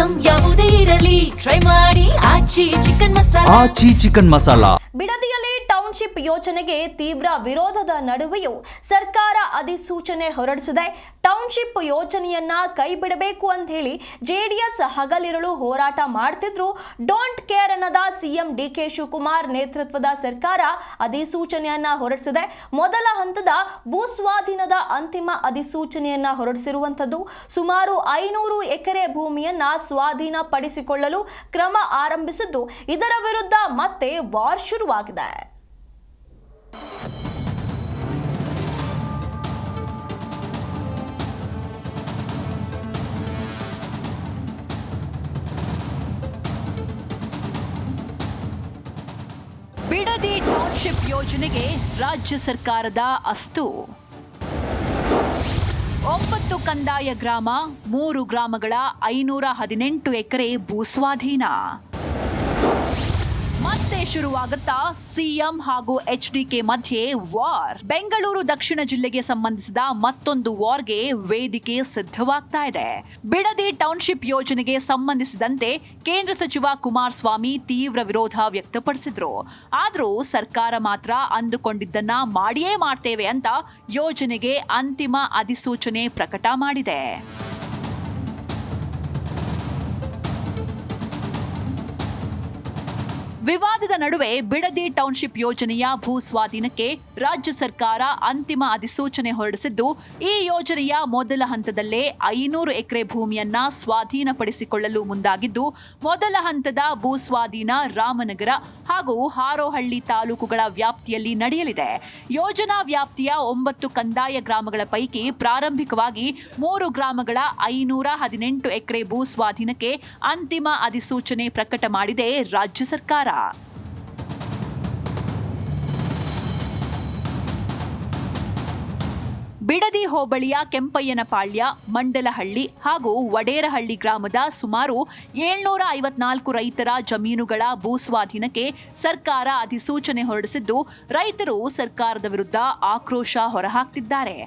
Item ಯಾವುದೇ ಇರಲಿ try ಮಾಡಿ ಆಚಿ ಚಿಕನ್ ಮಸಾಲಾ. ಬಿಡದಿಯಲ್ಲಿ ಟೌನ್ಶಿಪ್ ಯೋಜನೆಗೆ ತೀವ್ರ ವಿರೋಧದ ನಡುವೆಯೂ ಸರ್ಕಾರ ಅಧಿಸೂಚನೆ ಹೊರಡಿಸಿದೆ. ಟೌನ್ಶಿಪ್ ಯೋಜನೆಯನ್ನ ಕೈ ಬಿಡಬೇಕು ಅಂತ ಹೇಳಿ ಜೆಡಿಎಸ್ ಹಗಲಿರುಳು ಹೋರಾಟ ಮಾಡ್ತಿದ್ರು. ಡೋಂಟ್ ಕೇರ್ ಅನ್ನದ ಸಿಎಂ ಡಿಕೆ ಶಿವಕುಮಾರ್ ನೇತೃತ್ವದ ಸರ್ಕಾರ ಅಧಿಸೂಚನೆಯನ್ನ ಹೊರಡಿಸಿದೆ. ಮೊದಲ ಹಂತದ ಭೂಸ್ವಾಧೀನದ ಅಂತಿಮ ಅಧಿಸೂಚನೆಯನ್ನ ಹೊರಡಿಸಿರುವಂತದ್ದು. ಸುಮಾರು 500 ಎಕರೆ ಭೂಮಿಯನ್ನ ಸ್ವಾಧೀನ ಪಡಿಸಿಕೊಳ್ಳಲು ಕ್ರಮ ಆರಂಭಿಸಿದ್ದು, ಇದರ ವಿರುದ್ಧ ಮತ್ತೆ ವಾರ್ ಶುರುವಾಗಿದೆ. ಬಿಡದಿ ಟೌನ್ಶಿಪ್ ಯೋಜನೆಗೆ ರಾಜ್ಯ ಸರ್ಕಾರದ ಅಸ್ತು. 9 ಕಂದಾಯ ಗ್ರಾಮ, 3 ಗ್ರಾಮಗಳ 518 ಎಕರೆ ಭೂಸ್ವಾಧೀನ. ಮತ್ತೆ ಶುರುವಾಗುತ್ತಾ ಸಿಎಂ ಹಾಗೂ ಎಚ್ಡಿಕೆ ಮಧ್ಯೆ ವಾರ್. ಬೆಂಗಳೂರು ದಕ್ಷಿಣ ಜಿಲ್ಲೆಗೆ ಸಂಬಂಧಿಸಿದ ಮತ್ತೊಂದು ವಾರ್ಗೆ ವೇದಿಕೆ ಸಿದ್ಧವಾಗ್ತಾ ಇದೆ. ಬಿಡದಿ ಟೌನ್ಶಿಪ್ ಯೋಜನೆಗೆ ಸಂಬಂಧಿಸಿದಂತೆ ಕೇಂದ್ರ ಸಚಿವ ಕುಮಾರಸ್ವಾಮಿ ತೀವ್ರ ವಿರೋಧ ವ್ಯಕ್ತಪಡಿಸಿದ್ರು. ಆದರೂ ಸರ್ಕಾರ ಮಾತ್ರ ಅಂದುಕೊಂಡಿದ್ದನ್ನ ಮಾಡಿಯೇ ಮಾಡ್ತೇವೆ ಅಂತ ಯೋಜನೆಗೆ ಅಂತಿಮ ಅಧಿಸೂಚನೆ ಪ್ರಕಟ ಮಾಡಿದೆ. ವಿವಾದದ ನಡುವೆ ಬಿಡದಿ ಟೌನ್ಶಿಪ್ ಯೋಜನೆಯ ಭೂ ಸ್ವಾಧೀನಕ್ಕೆ ರಾಜ್ಯ ಸರ್ಕಾರ ಅಂತಿಮ ಅಧಿಸೂಚನೆ ಹೊರಡಿಸಿದ್ದು, ಈ ಯೋಜನೆಯ ಮೊದಲ ಹಂತದಲ್ಲೇ 500 ಎಕರೆ ಭೂಮಿಯನ್ನ ಸ್ವಾಧೀನಪಡಿಸಿಕೊಳ್ಳಲು ಮುಂದಾಗಿದ್ದು, ಮೊದಲ ಹಂತದ ಭೂ ಸ್ವಾಧೀನ ರಾಮನಗರ ಹಾಗೂ ಹಾರೋಹಳ್ಳಿ ತಾಲೂಕುಗಳ ವ್ಯಾಪ್ತಿಯಲ್ಲಿ ನಡೆಯಲಿದೆ. ಯೋಜನಾ ವ್ಯಾಪ್ತಿಯ 9 ಕಂದಾಯ ಗ್ರಾಮಗಳ ಪೈಕಿ ಪ್ರಾರಂಭಿಕವಾಗಿ 3 ಗ್ರಾಮಗಳ 518 ಎಕರೆ ಭೂ ಸ್ವಾಧೀನಕ್ಕೆ ಅಂತಿಮ ಅಧಿಸೂಚನೆ ಪ್ರಕಟ ಮಾಡಿದೆ ರಾಜ್ಯ ಸರ್ಕಾರ. ಬಿಡದಿ ಹೋಬಳಿಯ ಕೆಂಪಯ್ಯನಪಾಳ್ಯ, ಮಂಡಲಹಳ್ಳಿ ಹಾಗೂ ವಡೇರಹಳ್ಳಿ ಗ್ರಾಮದ ಸುಮಾರು 754 ರೈತರ ಜಮೀನುಗಳ ಭೂಸ್ವಾಧೀನಕ್ಕೆ ಸರ್ಕಾರ ಅಧಿಸೂಚನೆ ಹೊರಡಿಸಿದ್ದು, ರೈತರು ಸರ್ಕಾರದ ವಿರುದ್ಧ ಆಕ್ರೋಶ ಹೊರಹಾಕ್ತಿದ್ದಾರೆ.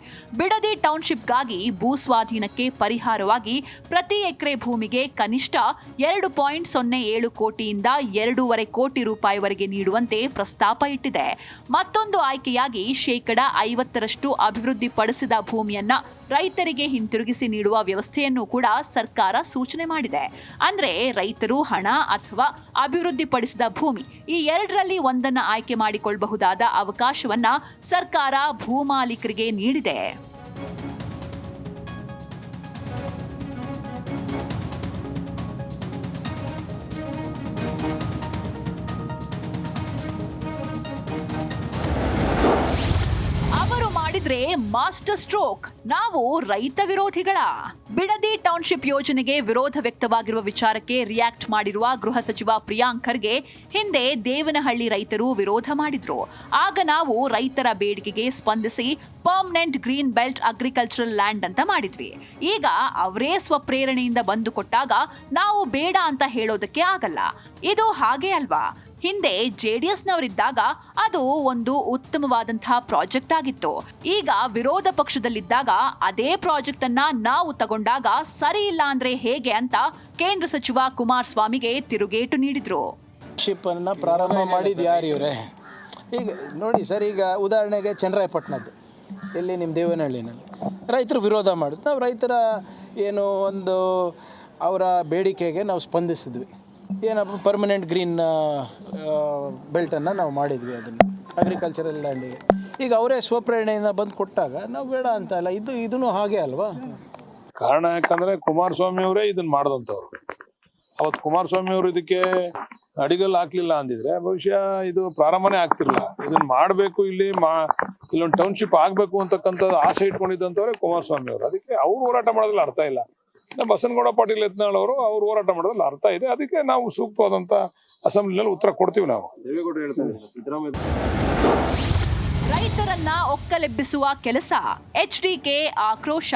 ಬಿಡದಿ ಟೌನ್ಶಿಪ್ಗಾಗಿ ಭೂಸ್ವಾಧೀನಕ್ಕೆ ಪರಿಹಾರವಾಗಿ ಪ್ರತಿ ಎಕರೆ ಭೂಮಿಗೆ ಕನಿಷ್ಠ 2.07 ಕೋಟಿಯಿಂದ 2.5 ಕೋಟಿ ರೂಪಾಯಿವರೆಗೆ ನೀಡುವಂತೆ ಪ್ರಸ್ತಾಪ ಇಟ್ಟಿದೆ. ಮತ್ತೊಂದು ಆಯ್ಕೆಯಾಗಿ ಶೇಕಡ 50% ಅಭಿವೃದ್ಧಿ ಪಡಿಸಿದ ಭೂಮಿಯನ್ನ ರೈತರಿಗೆ ಹಿಂತಿರುಗಿಸಿ ನೀಡುವ ವ್ಯವಸ್ಥೆಯನ್ನು ಕೂಡ ಸರ್ಕಾರ ಸೂಚನೆ ಮಾಡಿದೆ. ಅಂದ್ರೆ ರೈತರು ಹಣ ಅಥವಾ ಅಭಿವೃದ್ಧಿಪಡಿಸಿದ ಭೂಮಿ ಈ ಎರಡರಲ್ಲಿ ಒಂದನ್ನು ಆಯ್ಕೆ ಮಾಡಿಕೊಳ್ಳಬಹುದಾದ ಅವಕಾಶವನ್ನ ಸರ್ಕಾರ ಭೂಮಾಲೀಕರಿಗೆ ನೀಡಿದೆ. ಮಾಸ್ಟರ್ ಸ್ಟ್ರೋಕ್, ನಾವು ರೈತ ವಿರೋಧಿಗಳ. ಬಿಡದಿ ಟೌನ್ಶಿಪ್ ಯೋಜನೆಗೆ ವಿರೋಧ ವ್ಯಕ್ತವಾಗಿರುವ ವಿಚಾರಕ್ಕೆ ರಿಯಾಕ್ಟ್ ಮಾಡಿರುವ ಗೃಹ ಸಚಿವ ಪ್ರಿಯಾಂಕ್ ಖರ್ಗೆ, ಹಿಂದೆ ದೇವನಹಳ್ಳಿ ರೈತರು ವಿರೋಧ ಮಾಡಿದ್ರು. ಆಗ ನಾವು ರೈತರ ಬೇಡಿಕೆಗೆ ಸ್ಪಂದಿಸಿ permanent green belt agricultural land ಅಂತ ಮಾಡಿದ್ವಿ. ಈಗ ಅವರೇ ಸ್ವಪ್ರೇರಣೆಯಿಂದ ಬಂದು ಕೊಟ್ಟಾಗ ನಾವು ಬೇಡ ಅಂತ ಹೇಳೋದಕ್ಕೆ ಆಗಲ್ಲ. ಇದು ಹಾಗೆ ಅಲ್ವಾ? ಹಿಂದೆ ಜೆಡಿಎಸ್ನವರಿದ್ದಾಗ ಅದು ಒಂದು ಉತ್ತಮವಾದಂತಹ ಪ್ರಾಜೆಕ್ಟ್ ಆಗಿತ್ತು. ಈಗ ವಿರೋಧ ಪಕ್ಷದಲ್ಲಿದ್ದಾಗ ಅದೇ ಪ್ರಾಜೆಕ್ಟ್ ಅನ್ನ ನಾವು ತಗೊಂಡಾಗ ಸರಿ ಇಲ್ಲ ಅಂದ್ರೆ ಹೇಗೆ ಅಂತ ಕೇಂದ್ರ ಸಚಿವ ಕುಮಾರಸ್ವಾಮಿಗೆ ತಿರುಗೇಟು ನೀಡಿದ್ರು. ಪ್ರಾರಂಭ ಮಾಡಿದ್ ಯಾರು ಇವರೇ? ಈಗ ನೋಡಿ ಸರ್, ಈಗ ಉದಾಹರಣೆಗೆ ಚನ್ನರಾಯಪಟ್ಟಣದ್ದು, ಇಲ್ಲಿ ನಿಮ್ಮ ದೇವನಹಳ್ಳಿನಲ್ಲಿ ರೈತರು ವಿರೋಧ ಮಾಡಿದ್ರು. ನಾವು ರೈತರ ಏನು ಒಂದು ಅವರ ಬೇಡಿಕೆಗೆ ನಾವು ಸ್ಪಂದಿಸಿದ್ವಿ. ಏನಪ್ಪ, ಪರ್ಮನೆಂಟ್ ಗ್ರೀನ್ ಬೆಲ್ಟನ್ನು ನಾವು ಮಾಡಿದ್ವಿ, ಅದನ್ನು ಅಗ್ರಿಕಲ್ಚರಲ್ ಲ್ಯಾಂಡಿಗೆ. ಈಗ ಅವರೇ ಸ್ವಪ್ರೇರಣೆಯಿಂದ ಬಂದು ಕೊಟ್ಟಾಗ ನಾವು ಬೇಡ ಅಂತ ಅಲ್ಲ. ಇದೂ ಹಾಗೆ ಅಲ್ವಾ? ಕಾರಣ ಯಾಕಂದರೆ ಕುಮಾರಸ್ವಾಮಿ ಅವರೇ ಇದನ್ನು ಮಾಡಿದಂಥವ್ರು. ಅವತ್ತು ಕುಮಾರಸ್ವಾಮಿ ಅವರು ಇದಕ್ಕೆ ಅಡಿಗಲ್ ಹಾಕ್ಲಿಲ್ಲ ಅಂದಿದ್ರೆ ಬಹುಶಃ ಇದು ಪ್ರಾರಂಭನೇ ಆಗ್ತಿರಲಿಲ್ಲ. ಇದನ್ನು ಮಾಡಬೇಕು, ಇಲ್ಲೊಂದು ಟೌನ್ಶಿಪ್ ಆಗಬೇಕು ಅಂತಕ್ಕಂಥದ್ದು ಆಸೆ ಇಟ್ಕೊಂಡಿದ್ದಂಥವ್ರೆ ಕುಮಾರಸ್ವಾಮಿ ಅವರು. ಅದಕ್ಕೆ ಅವ್ರು ಹೋರಾಟ ಮಾಡೋದ್ರಲ್ಲಿ ಅರ್ಥ ಇಲ್ಲ. ಬಸನಗೌಡ ಪಾಟೀಲ್ ಯತ್ನಾಳ್ ಅವರು ಹೋರಾಟ ಮಾಡೋದ್ರಲ್ಲಿ ಅರ್ಥ ಇದೆ. ಅದಕ್ಕೆ ನಾವು ಸೂಕ್ತವಾದಂಥ ಅಸೆಂಬ್ಲಿನಲ್ಲಿ ಉತ್ತರ ಕೊಡ್ತೀವಿ. ನಾವು ದೇವೇಗೌಡರು ಹೇಳ್ತಾರೆ, ರೈತರನ್ನ ಒಕ್ಕಲೆಬ್ಬಿಸುವ ಕೆಲಸ, ಎಚ್ಡಿಕೆ ಆಕ್ರೋಶ.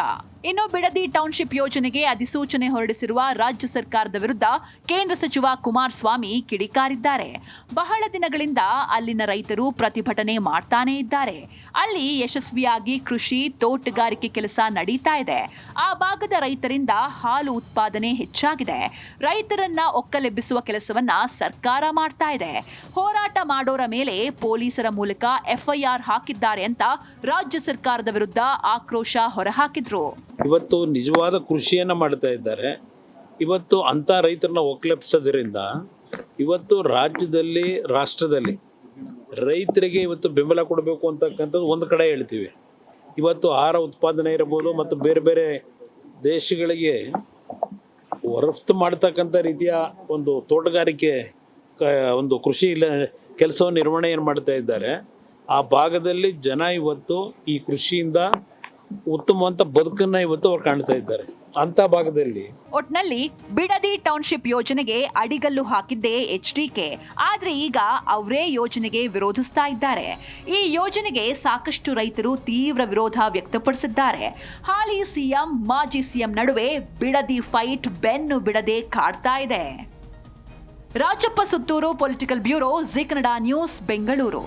ಇನ್ನು ಬಿಡದಿ ಟೌನ್ಶಿಪ್ ಯೋಜನೆಗೆ ಅಧಿಸೂಚನೆ ಹೊರಡಿಸಿರುವ ರಾಜ್ಯ ಸರ್ಕಾರದ ವಿರುದ್ಧ ಕೇಂದ್ರ ಸಚಿವ ಕುಮಾರಸ್ವಾಮಿ ಕಿಡಿಕಾರಿದ್ದಾರೆ. ಬಹಳ ದಿನಗಳಿಂದ ಅಲ್ಲಿನ ರೈತರು ಪ್ರತಿಭಟನೆ ಮಾಡ್ತಾನೇ ಇದ್ದಾರೆ. ಅಲ್ಲಿ ಯಶಸ್ವಿಯಾಗಿ ಕೃಷಿ, ತೋಟಗಾರಿಕೆ ಕೆಲಸ ನಡೀತಾ ಇದೆ. ಆ ಭಾಗದ ರೈತರಿಂದ ಹಾಲು ಉತ್ಪಾದನೆ ಹೆಚ್ಚಾಗಿದೆ. ರೈತರನ್ನ ಒಕ್ಕಲೆಬ್ಬಿಸುವ ಕೆಲಸವನ್ನ ಸರ್ಕಾರ ಮಾಡ್ತಾ ಇದೆ. ಹೋರಾಟ ಮಾಡೋರ ಮೇಲೆ ಪೊಲೀಸರ ಮೂಲಕ ಎಫ್ಐಆರ್ ಹಾಕಿದ್ದಾರೆ ಅಂತ ರಾಜ್ಯ ಸರ್ಕಾರದ ವಿರುದ್ಧ ಆಕ್ರೋಶ ಹೊರಹಾಕಿದ್ರು. ಇವತ್ತು ನಿಜವಾದ ಕೃಷಿಯನ್ನು ಮಾಡ್ತಾ ಇದ್ದಾರೆ. ಇವತ್ತು ಅಂಥ ರೈತರನ್ನ ಒಕ್ಕಲೆಬ್ಸೋದ್ರಿಂದ ಇವತ್ತು ರಾಜ್ಯದಲ್ಲಿ, ರಾಷ್ಟ್ರದಲ್ಲಿ ರೈತರಿಗೆ ಇವತ್ತು ಬೆಂಬಲ ಕೊಡಬೇಕು ಅಂತಕ್ಕಂಥದ್ದು ಒಂದು ಕಡೆ ಹೇಳ್ತೀವಿ. ಇವತ್ತು ಆಹಾರ ಉತ್ಪಾದನೆ ಇರ್ಬೋದು ಮತ್ತು ಬೇರೆ ಬೇರೆ ದೇಶಗಳಿಗೆ ರಫ್ತು ಮಾಡ್ತಕ್ಕಂಥ ರೀತಿಯ ಒಂದು ತೋಟಗಾರಿಕೆ ಒಂದು ಕೃಷಿ ಕೆಲಸವನ್ನು ನಿರ್ವಹಣೆಯನ್ನು ಮಾಡ್ತಾ ಇದ್ದಾರೆ. ಆ ಭಾಗದಲ್ಲಿ ಜನ ಇವತ್ತು ಈ ಕೃಷಿಯಿಂದ ಉತ್ತಮವಂತ ಬದುಕನ್ನ ಇವತ್ತು ಅವ್ರು ಕಾಣ್ತಾ ಇದ್ದಾರೆ. ಅಂತ ಭಾಗದಲ್ಲಿ ಒಟ್ನಲ್ಲಿ ಬಿಡದಿ ಟೌನ್ಶಿಪ್ ಯೋಜನೆಗೆ ಅಡಿಗಲ್ಲು ಹಾಕಿದ್ದೇ ಎಚ್ಡಿಕೆ. ಆದ್ರೆ ಈಗ ಅವರೇ ಯೋಜನೆಗೆ ವಿರೋಧಿಸ್ತಾ ಇದ್ದಾರೆ. ಈ ಯೋಜನೆಗೆ ಸಾಕಷ್ಟು ರೈತರು ತೀವ್ರ ವಿರೋಧ ವ್ಯಕ್ತಪಡಿಸಿದ್ದಾರೆ. ಹಾಲಿ ಸಿಎಂ, ಮಾಜಿ ಸಿಎಂ ನಡುವೆ ಬಿಡದಿ ಫೈಟ್ ಬೆನ್ನು ಬಿಡದೆ ಕಾಡ್ತಾ ಇದೆ. Rajappa Suttur, political bureau, G Kannada news, Bengaluru.